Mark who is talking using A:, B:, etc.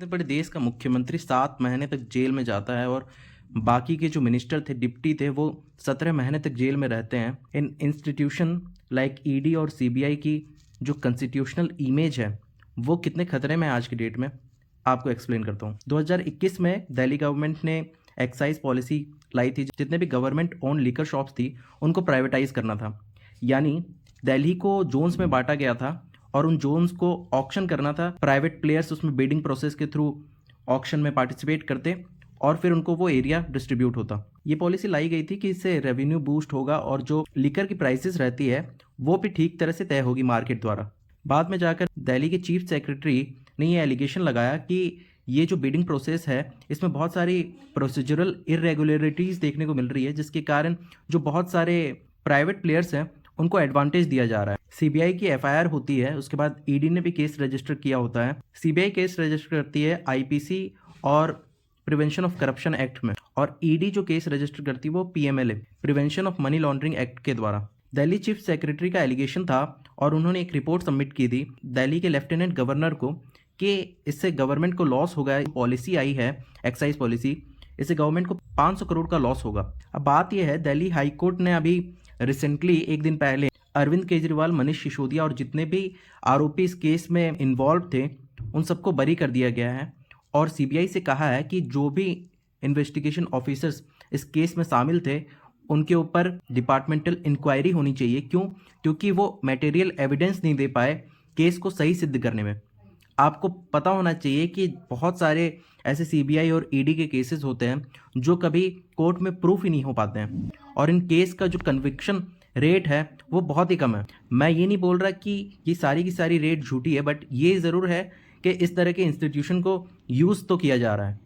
A: इतने बड़े देश का मुख्यमंत्री 7 महीने तक जेल में जाता है और बाकी के जो मिनिस्टर थे, डिप्टी थे, वो 17 महीने तक जेल में रहते हैं। इन इंस्टीट्यूशन लाइक ईडी और सीबीआई की जो कॉन्स्टिट्यूशनल इमेज है वो कितने खतरे में है आज की डेट में, आपको एक्सप्लेन करता हूँ। 2021 में दिल्ली गवर्नमेंट ने एक्साइज पॉलिसी लाई थी। जितने भी गवर्नमेंट ओन लिकर शॉप्स थी उनको प्राइवेटाइज करना था, यानी दिल्ली को जोन्स में बांटा गया था और उन जोन्स को ऑक्शन करना था। प्राइवेट प्लेयर्स उसमें बिडिंग प्रोसेस के थ्रू ऑक्शन में पार्टिसिपेट करते और फिर उनको वो एरिया डिस्ट्रीब्यूट होता। ये पॉलिसी लाई गई थी कि इससे रेवेन्यू बूस्ट होगा और जो लिकर की प्राइसेस रहती है वो भी ठीक तरह से तय होगी मार्केट द्वारा। बाद में जाकर दिल्ली के चीफ सेक्रेटरी ने ये एलिगेशन लगाया कि ये जो बिडिंग प्रोसेस है इसमें बहुत सारी प्रोसीजरल इरेगुलरिटीज़ देखने को मिल रही है, जिसके कारण जो बहुत सारे प्राइवेट प्लेयर्स हैं उनको एडवांटेज दिया जा रहा है। सीबीआई की एफआईआर होती है, उसके बाद ईडी ने भी केस रजिस्टर किया होता है। सीबीआई केस रजिस्टर करती है आईपीसी और प्रिवेंशन ऑफ करप्शन एक्ट में, और ईडी जो केस रजिस्टर करती है वो PMLA prevention of money laundering act के द्वारा। दिल्ली चीफ सेक्रेटरी का एलिगेशन था और उन्होंने एक रिपोर्ट सबमिट की थी दिल्ली के लेफ्टिनेंट गवर्नर को कि इससे गवर्नमेंट को लॉस होगा। पॉलिसी आई है एक्साइज पॉलिसी, इससे गवर्नमेंट को 500 करोड़ का लॉस होगा। अब बात यह है, दिल्ली हाई कोर्ट ने अभी रिसेंटली एक दिन पहले अरविंद केजरीवाल, मनीष सिसोदिया और जितने भी आरोपी इस केस में इन्वॉल्व थे उन सबको बरी कर दिया गया है और सीबीआई से कहा है कि जो भी इन्वेस्टिगेशन ऑफिसर्स इस केस में शामिल थे उनके ऊपर डिपार्टमेंटल इंक्वायरी होनी चाहिए। क्यों? क्योंकि वो मटेरियल एविडेंस नहीं दे पाए केस को सही सिद्ध करने में। आपको पता होना चाहिए कि बहुत सारे ऐसे सीबीआई और ईडी के केसेस होते हैं जो कभी कोर्ट में प्रूफ ही नहीं हो पाते हैं और इन केस का जो कन्विक्शन रेट है वो बहुत ही कम है। मैं ये नहीं बोल रहा कि ये सारी की सारी रेट झूठी है, बट ये ज़रूर है कि इस तरह के इंस्टीट्यूशन को यूज़ तो किया जा रहा है।